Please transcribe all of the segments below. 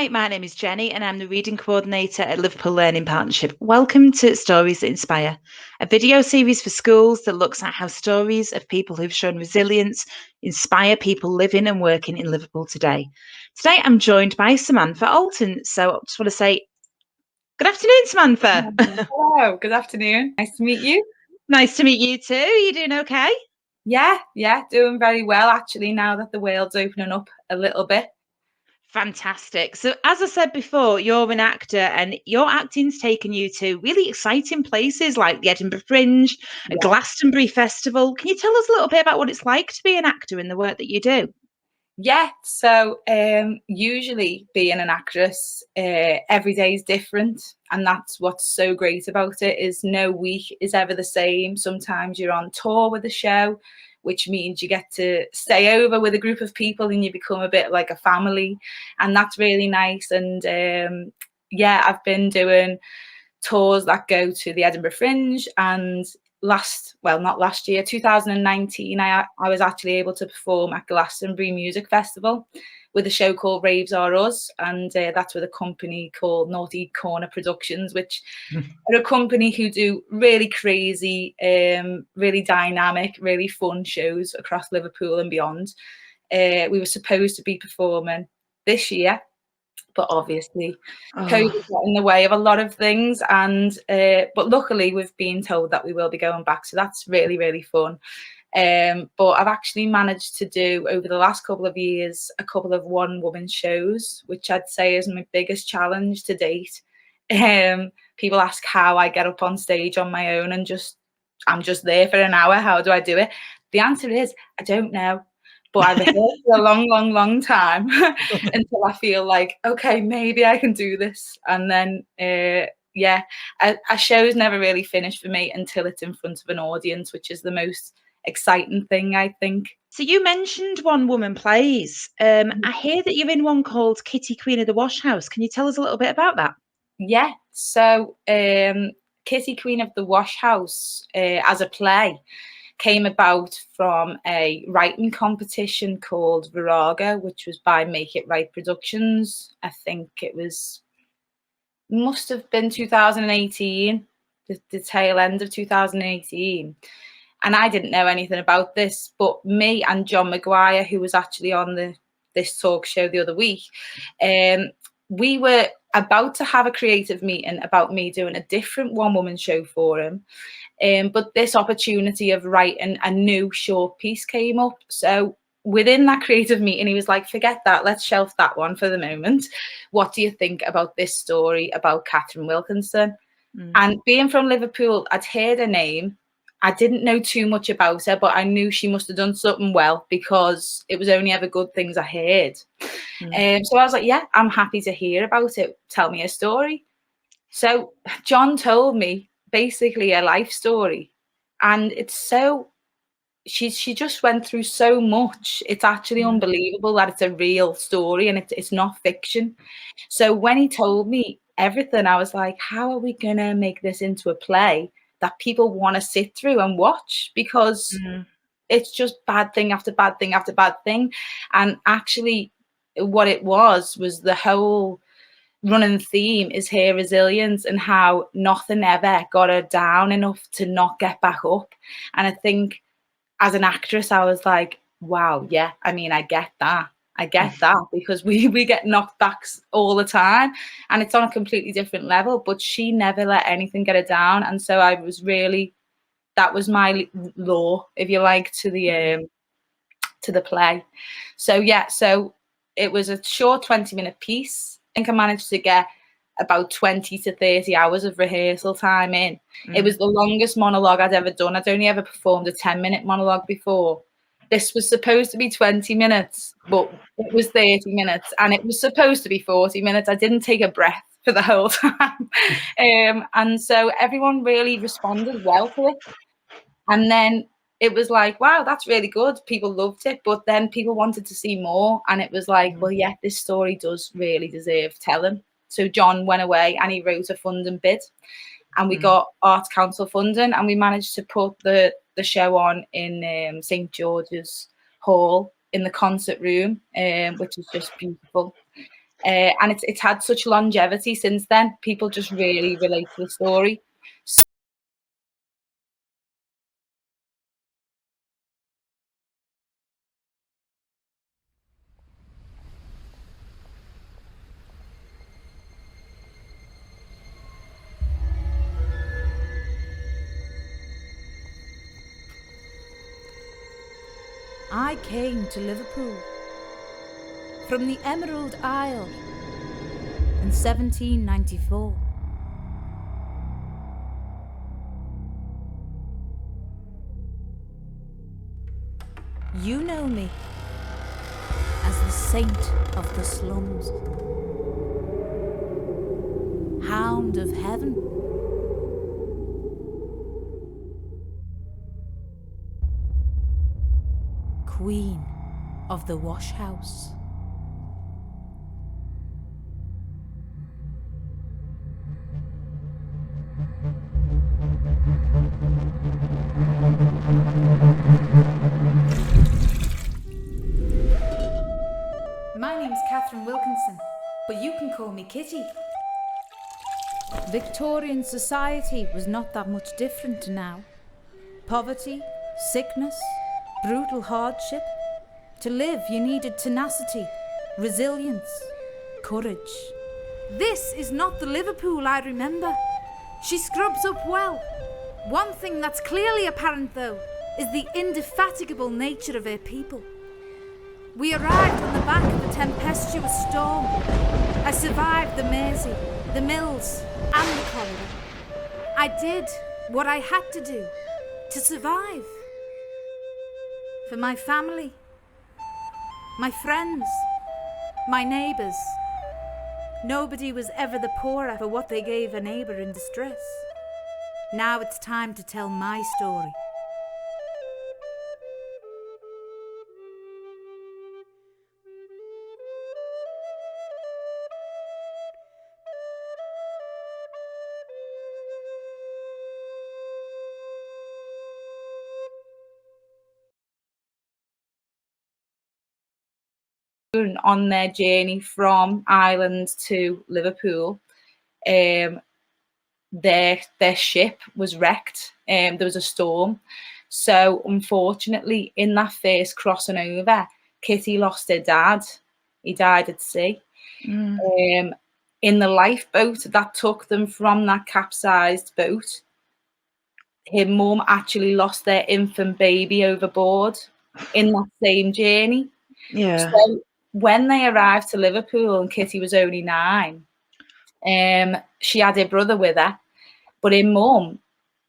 Hi, my name is Jenny, and I'm the reading coordinator at Liverpool Learning Partnership. Welcome to Stories That Inspire, a video series for schools that looks at how stories of people who've shown resilience inspire people living and working in Liverpool today. Today, I'm joined by Samantha Alton. So I just want to say good afternoon, Samantha. Hello, good afternoon. Nice to meet you. Nice to meet you too. You doing okay? Yeah, doing very well actually now that the world's opening up a little bit. Fantastic. So, as I said before, you're an actor and your acting's taken you to really exciting places like the Edinburgh Fringe, a Yeah. Glastonbury Festival. Can you tell us a little bit about what it's like to be an actor in the work that you do? Yeah, so usually being an actress, every day is different, and that's what's so great about it is no week is ever the same. Sometimes you're on tour with a show, which means you get to stay over with a group of people and you become a bit like a family, and that's really nice. And yeah, I've been doing tours that go to the Edinburgh Fringe, and not last year, 2019, I was actually able to perform at Glastonbury Music Festival with a show called Raves Are Us, and that's with a company called Naughty Corner Productions, which are a company who do really crazy, really dynamic, really fun shows across Liverpool and beyond. We were supposed to be performing this year, but obviously COVID Oh, got in the way of a lot of things, and but luckily we've been told that we will be going back, so that's really, really fun. But I've actually managed to do over the last couple of years a couple of one-woman shows, which I'd say is my biggest challenge to date. People ask how I get up on stage on my own and I'm just there for an hour. How do I do it? The answer is I don't know. But I rehearsed for a long, long, long time until I feel like, okay, maybe I can do this. And then, yeah, a show's never really finished for me until it's in front of an audience, which is the most exciting thing, I think. so you mentioned one woman plays. I hear that you're in one called Kitty Queen of the Washhouse. Can you tell us a little bit about that? Yeah, so Kitty Queen of the Washhouse as a play came about from a writing competition called Virago, which was by Make It Right Productions. I think must have been 2018, the tail end of 2018. And I didn't know anything about this, but me and John Maguire, who was actually on this talk show the other week, we were about to have a creative meeting about me doing a different one-woman show for him. But this opportunity of writing a new short piece came up. So within that creative meeting, he was like, forget that, let's shelf that one for the moment. What do you think about this story about Kitty Wilkinson? And being from Liverpool, I'd heard her name. I didn't know too much about her, but I knew she must have done something well because it was only ever good things I heard. So I was like, yeah, I'm happy to hear about it. Tell me a story. So John told me basically a life story, and she just went through so much. It's actually unbelievable that it's a real story and it's not fiction. So when he told me everything, I was like, how are we gonna make this into a play that people want to sit through and watch? Because it's just bad thing after bad thing after bad thing. And actually what it was the whole running theme is her resilience and how nothing ever got her down enough to not get back up. And I think as an actress, I was like, wow, yeah, I mean, I get that. I get that because we get knocked back all the time and it's on a completely different level, but she never let anything get her down. And so that was my law, if you like, to the play. So yeah, so it was a short 20-minute piece. I think I managed to get about 20 to 30 hours of rehearsal time in. It was the longest monologue I'd ever done. I'd only ever performed a 10-minute monologue before. This was supposed to be 20 minutes, but it was 30 minutes, and it was supposed to be 40 minutes. I didn't take a breath for the whole time. And so everyone really responded well to it. And then it was like, wow, that's really good. People loved it. But then people wanted to see more. And it was like, well, yeah, this story does really deserve telling. So John went away and he wrote a funding bid. And we got Arts Council funding, and we managed to put the show on in St. George's Hall in the concert room, which is just beautiful. And it's had such longevity since then. People just really relate to the story. I came to Liverpool from the Emerald Isle in 1794. You know me as the saint of the slums, hound of heaven, queen of the Washhouse. My name's Kitty Wilkinson, but you can call me Kitty. Victorian society was not that much different to now. Poverty, sickness, brutal hardship. To live, you needed tenacity, resilience, courage. This is not the Liverpool I remember. She scrubs up well. One thing that's clearly apparent, though, is the indefatigable nature of her people. We arrived on the back of a tempestuous storm. I survived the Mersey, the Mills, and the cholera. I did what I had to do to survive. For my family, my friends, my neighbours. Nobody was ever the poorer for what they gave a neighbour in distress. Now it's time to tell my story. On their journey from Ireland to Liverpool, their ship was wrecked. There was a storm, so unfortunately, in that first crossing over, Kitty lost her dad. He died at sea. In the lifeboat that took them from that capsized boat, her mum actually lost their infant baby overboard in that same journey. Yeah. So when they arrived to Liverpool and Kitty was only 9, she had her brother with her, but her mum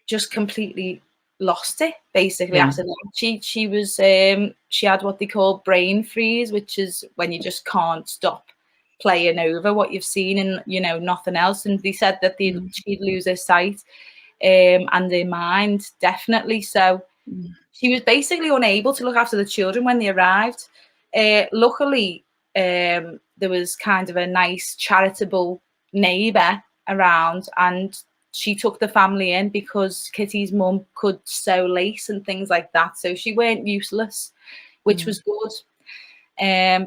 just completely lost it. Basically, after that, she was she had what they call brain freeze, which is when you just can't stop playing over what you've seen and nothing else. And they said that she'd lose her sight and her mind definitely. So she was basically unable to look after the children when they arrived. Luckily, there was kind of a nice charitable neighbour around, and she took the family in because Kitty's mum could sew lace and things like that, so she weren't useless, which was good.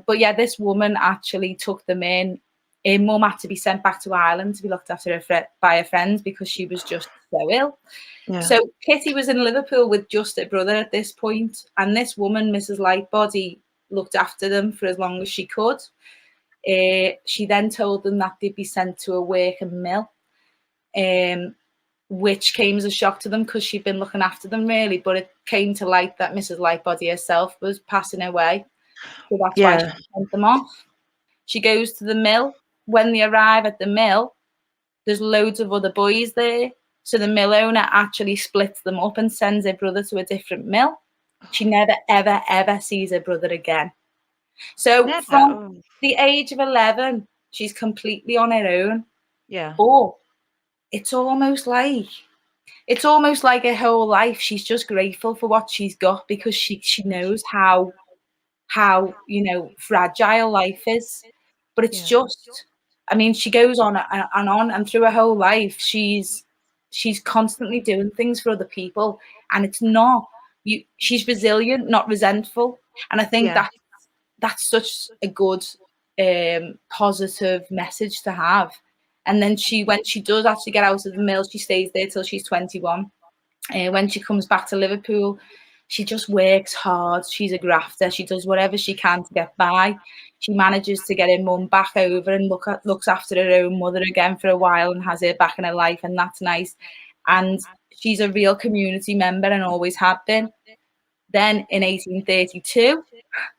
But yeah, this woman actually took them in. Her mum had to be sent back to Ireland to be looked after by her friends because she was just so ill. Yeah. So Kitty was in Liverpool with just her brother at this point, and this woman, Mrs. Lightbody, looked after them for as long as she could. She then told them that they'd be sent to a working mill, which came as a shock to them because she'd been looking after them really, but it came to light that Mrs. Lightbody herself was passing away. So that's why she sent them off. She goes to the mill. When they arrive at the mill, there's loads of other boys there. So the mill owner actually splits them up and sends her brother to a different mill. She never, ever, ever sees her brother again. So from the age of 11, she's completely on her own. Yeah. But it's almost like her whole life she's just grateful for what she's got because she knows how fragile life is. But it's just, I mean, she goes on and on, and through her whole life she's constantly doing things for other people, and it's not she's resilient, not resentful. And I think that's such a good positive message to have. And then when she does actually get out of the mill, she stays there till she's 21. When she comes back to Liverpool, she just works hard. She's a grafter. She does whatever she can to get by. She manages to get her mum back over and looks after her own mother again for a while and has her back in her life, and that's nice. And she's a real community member and always had been. Then in 1832,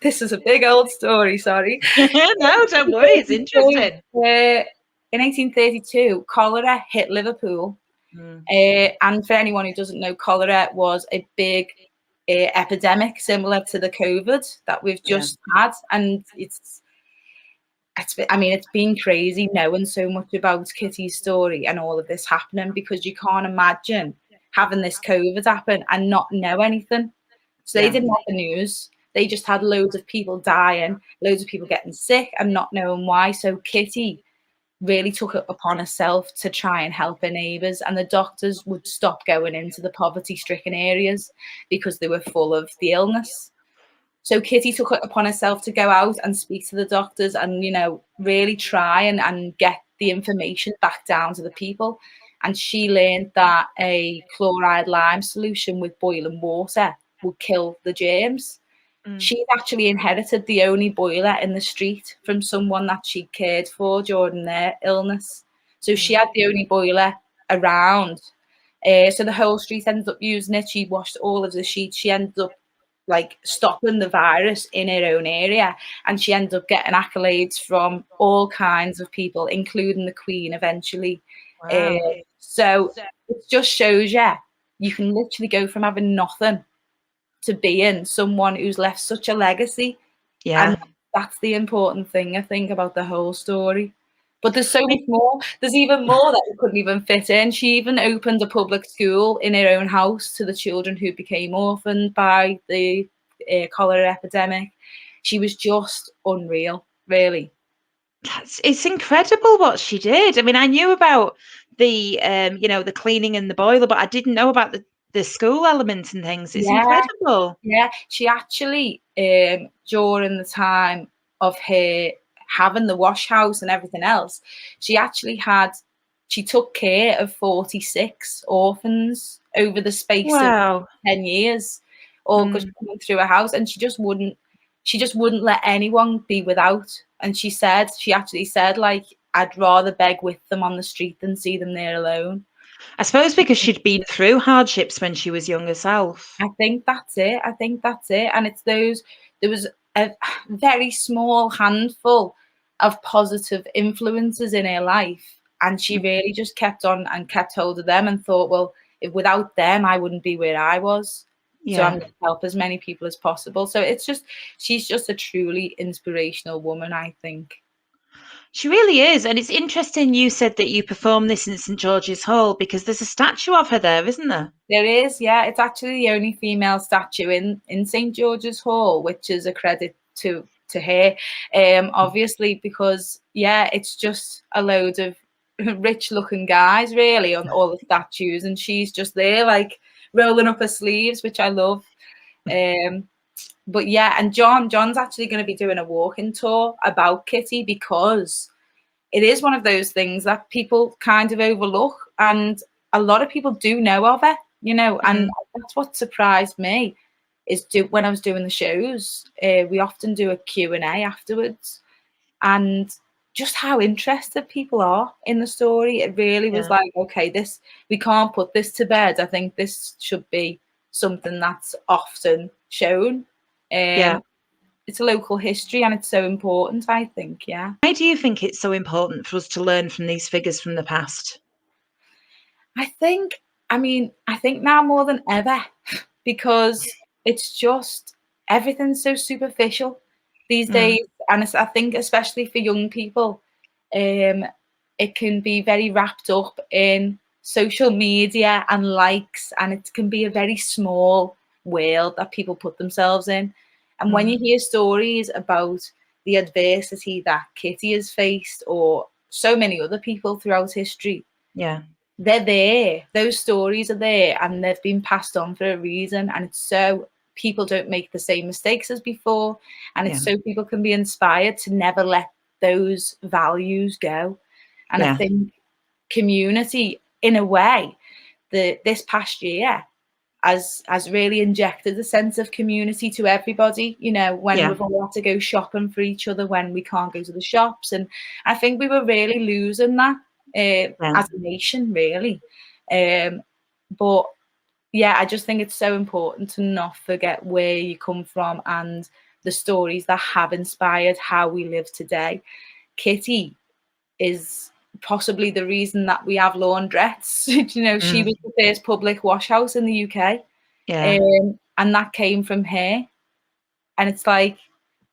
this is a big old story, sorry. No, don't worry, it's interesting. In 1832, cholera hit Liverpool. And for anyone who doesn't know, cholera was a big epidemic similar to the COVID that we've just had. And it's been crazy knowing so much about Kitty's story and all of this happening, because you can't imagine having this COVID happen and not know anything. So they didn't have the news. They just had loads of people dying, loads of people getting sick and not knowing why. So Kitty really took it upon herself to try and help her neighbours, and the doctors would stop going into the poverty-stricken areas because they were full of the illness. So Kitty took it upon herself to go out and speak to the doctors and, really try and get the information back down to the people. And she learned that a chloride lime solution with boiling water would kill the germs. She'd actually inherited the only boiler in the street from someone that she cared for during their illness. So she had the only boiler around. So the whole street ended up using it. She washed all of the sheets. She ended up stopping the virus in her own area. And she ended up getting accolades from all kinds of people, including the Queen eventually. Wow. So it just shows you can literally go from having nothing to being someone who's left such a legacy. And that's the important thing, I think, about the whole story. But there's so much more. There's even more that we couldn't even fit in. She even opened a public school in her own house to the children who became orphaned by the cholera epidemic. She was just unreal, really. It's incredible what she did. I mean, I knew about the the cleaning and the boiler, but I didn't know about the school elements and things. It's incredible. Yeah, she actually, during the time of her having the Washhouse and everything else, she took care of 46 orphans over the space of 10 years, all just coming through her house, and she just wouldn't let anyone be without. And she actually said, I'd rather beg with them on the street than see them there alone. I suppose because she'd been through hardships when she was young herself. I think that's it. And it's there was a very small handful of positive influences in her life. And she really just kept on and kept hold of them and thought, well, without them, I wouldn't be where I was. So I'm going to help as many people as possible. So she's just a truly inspirational woman, I think. She really is. And it's interesting you said that you performed this in St George's Hall, because there's a statue of her there, isn't there? There is, yeah. It's actually the only female statue in St George's Hall, which is a credit to her, obviously, because, it's just a load of rich-looking guys, really, on all the statues. And she's just there, rolling up her sleeves, which I love. But and John's actually going to be doing a walking tour about Kitty, because it is one of those things that people kind of overlook, and a lot of people do know of her, and that's what surprised me is when I was doing the shows, we often do a Q&A afterwards, and just how interested people are in the story. It really was okay, we can't put this to bed. I think this should be something that's often shown. It's a local history and it's so important, I think. Why do you think it's so important for us to learn from these figures from the past? I think now more than ever, because it's just everything's so superficial these days, and I think especially for young people, it can be very wrapped up in social media and likes, and it can be a very small world that people put themselves in. And when you hear stories about the adversity that Kitty has faced, or so many other people throughout history, they're there. Those stories are there, and they've been passed on for a reason. And it's so people don't make the same mistakes as before, and it's so people can be inspired to never let those values go. And I think community, in a way, this past year has really injected a sense of community to everybody, you know, when we've all had to go shopping for each other, when we can't go to the shops. And I think we were really losing that as a nation, really. But yeah, I just think it's so important to not forget where you come from and the stories that have inspired how we live today. Kitty is possibly the reason that we have laundrettes. You know, she was the first public washhouse in the UK. And that came from her. And it's like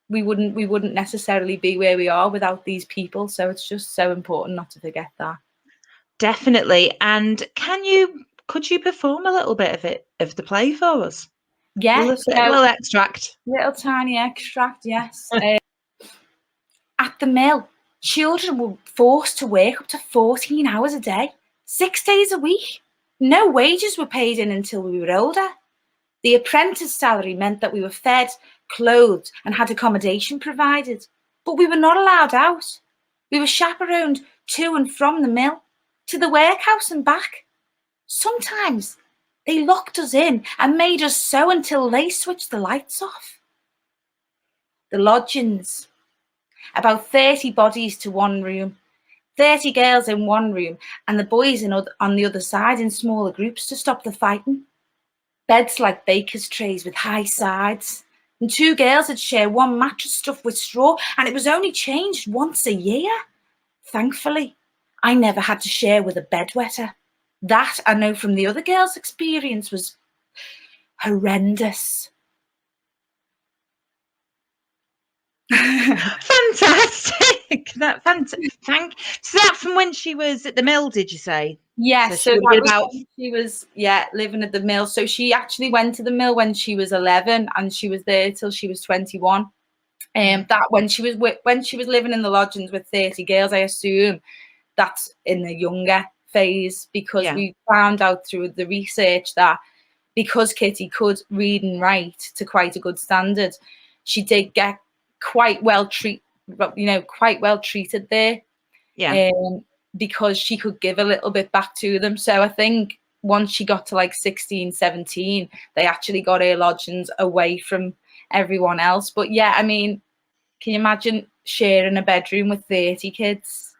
we wouldn't necessarily be where we are without these people. So it's just so important not to forget that. Definitely. And could you perform a little bit of the play for us? Yeah, a little extract. Little tiny extract, yes. At the mill, children were forced to work up to 14 hours a day, 6 days a week. No wages were paid in until we were older. The apprentice salary meant that we were fed, clothed, and had accommodation provided. But we were not allowed out. We were chaperoned to and from the mill, to the workhouse and back. Sometimes they locked us in and made us sew until they switched the lights off. The lodgings. About 30 bodies to one room, 30 girls in one room, and the boys on the other side in smaller groups to stop the fighting. Beds like baker's trays with high sides, and 2 girls would share one mattress stuffed with straw, and it was only changed once a year. Thankfully, I never had to share with a bedwetter. That, I know from the other girls' experience, was horrendous. Fantastic. So that from when she was at the mill, did you say? Yes, so that was when she was living at the mill. So she actually went to the mill when she was 11, and she was there till she was 21. That when she was living in the lodgings with 30 girls, I assume that's in the younger phase, because we found out through the research that because Kitty could read and write to quite a good standard, she did get quite well treated there. Because she could give a little bit back to them. So I think once she got to like 16, 17, they actually got her lodgings away from everyone else. But yeah, I mean, can you imagine sharing a bedroom with 30 kids?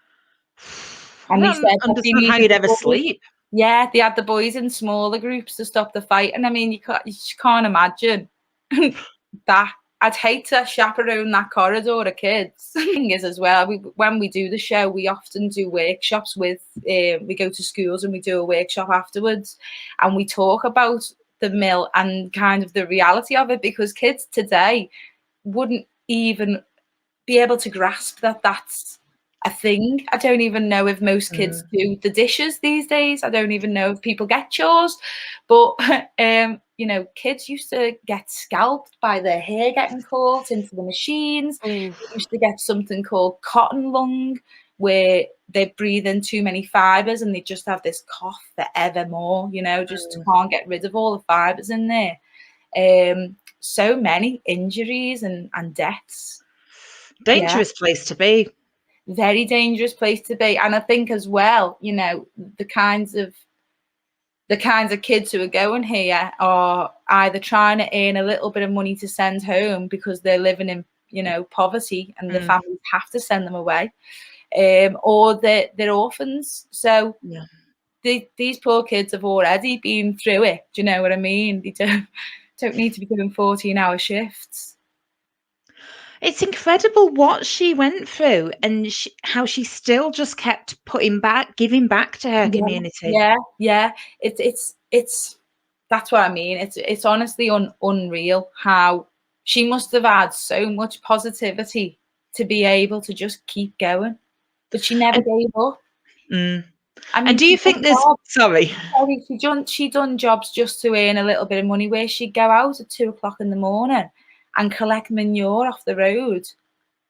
And I don't understand how you'd ever sleep. Yeah, they had the boys in smaller groups to stop the fight. And I mean, you can't imagine that. I'd hate to chaperone that corridor of kids. The thing is, as well, when we do the show, we often do workshops with, we go to schools and we do a workshop afterwards, and we talk about the mill and kind of the reality of it, because kids today wouldn't even be able to grasp that that's a thing. I don't even know if most kids do the dishes these days. I don't even know if people get chores, but you know, kids used to get scalped by their hair getting caught into the machines. They used to get something called cotton lung, where they breathe in too many fibers and they just have this cough forevermore, you know, just can't get rid of all the fibers in there. So many injuries and deaths. Dangerous place to be. Very dangerous place to be. And I think as well, you know, the kinds of kids who are going here are either trying to earn a little bit of money to send home because they're living in, you know, poverty and the families have to send them away, or they're orphans. So these poor kids have already been through it. Do you know what I mean? They don't need to be doing 14-hour shifts. It's incredible what she went through and how she still just kept giving back to her community. Yeah. It's that's what I mean. It's honestly unreal how she must have had so much positivity to be able to just keep going, but she never gave up. I mean, and do you think there's she done jobs just to earn a little bit of money, where she'd go out at 2:00 in the morning and collect manure off the road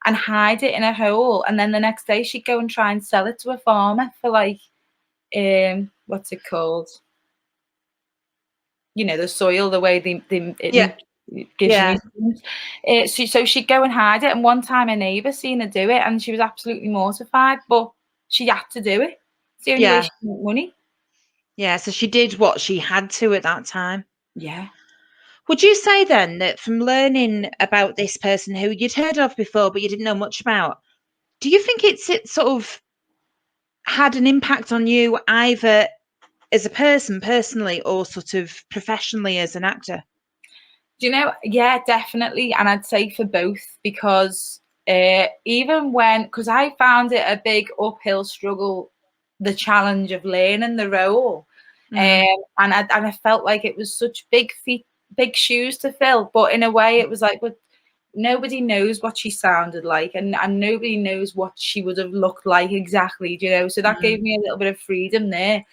and hide it in a hole, and then the next day she'd go and try and sell it to a farmer for like what's it called? You know, the soil, the way gives Yeah. you goosebumps. So she'd go and hide it, and one time a neighbour seen her do it, and she was absolutely mortified, but she had to do it. It's the only way Yeah. she can make money. Yeah, so she did what she had to at that time. Yeah. Would you say then that from learning about this person who you'd heard of before but you didn't know much about, do you think it sort of had an impact on you either as a person personally or sort of professionally as an actor? Do you know? Yeah, definitely. And I'd say for both, because even because I found it a big uphill struggle, the challenge of learning the role. Mm. And I felt like it was such big shoes to fill. But in a way, it was like, but nobody knows what she sounded like, and nobody knows what she would have looked like exactly, you know. So that gave me a little bit of freedom there.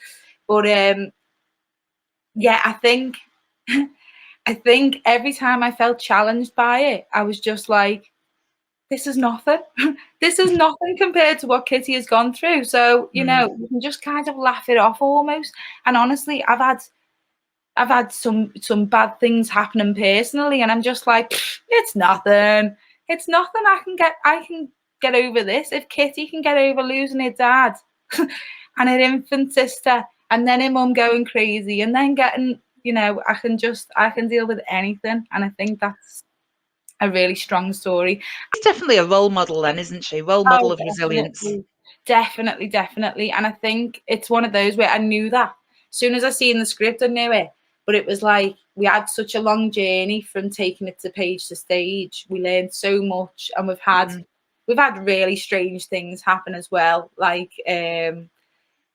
But yeah, I think every time I felt challenged by it, I was just like, this is nothing. This is nothing compared to what Kitty has gone through. So, you know, you can just kind of laugh it off almost. And honestly, I've had some bad things happening personally, and I'm just like, it's nothing. It's nothing. I can get over this. If Kitty can get over losing her dad and her infant sister, and then her mum going crazy, and then getting, you know, I can deal with anything. And I think that's a really strong story. She's definitely a role model then, isn't she? Role model of resilience. Definitely. And I think it's one of those where I knew that. As soon as I seen the script, I knew it. But it was like, we had such a long journey from taking it to page to stage. We learned so much, and we've had really strange things happen as well. Like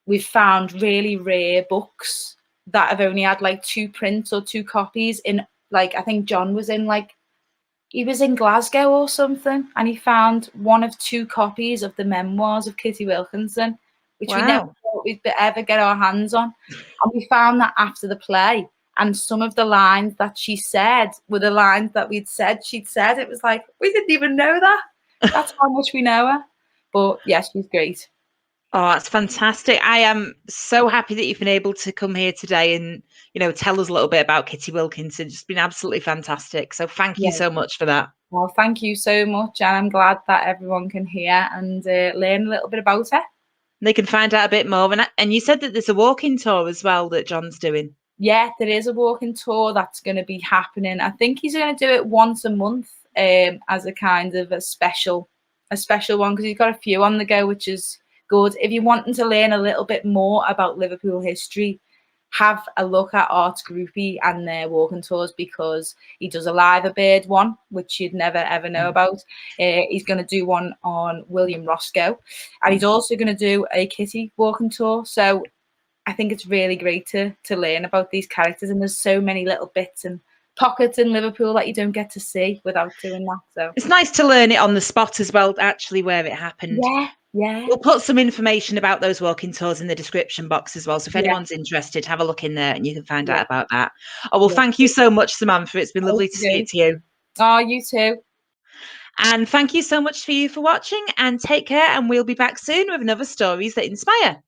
we've found really rare books that have only had like 2 prints or 2 copies in, like, I think John was in, like, he was in Glasgow or something, and he found 1 of 2 copies of the memoirs of Kitty Wilkinson, which we never thought we'd ever get our hands on. And we found that after the play, and some of the lines that she said were the lines that she'd said. It was like, we didn't even know that. That's how much we know her. But yeah, she's great. Oh, that's fantastic. I am so happy that you've been able to come here today and, you know, tell us a little bit about Kitty Wilkinson. It's been absolutely fantastic. So thank you so much for that. Well, thank you so much. And I'm glad that everyone can hear and learn a little bit about her. They can find out a bit more. And you said that there's a walking tour as well that John's doing. Yeah, there is a walking tour that's going to be happening. I think he's going to do it once a month as a kind of a special one, because he's got a few on the go, which is good. If you're wanting to learn a little bit more about Liverpool history, have a look at Arts Groupie and their walking tours, because he does a Live a Bird one, which you'd never ever know about. He's going to do one on William Roscoe, and he's also going to do a Kitty walking tour. So I think it's really great to learn about these characters, and there's so many little bits and pockets in Liverpool that you don't get to see without doing that. So it's nice to learn it on the spot as well, actually, where it happened. Yeah. We'll put some information about those walking tours in the description box as well. So if anyone's interested, have a look in there and you can find out about that. Oh, well, thank you so much, Samantha. It's been lovely to speak to you. Oh, you too. And thank you so much for watching, and take care. And we'll be back soon with another Stories That Inspire.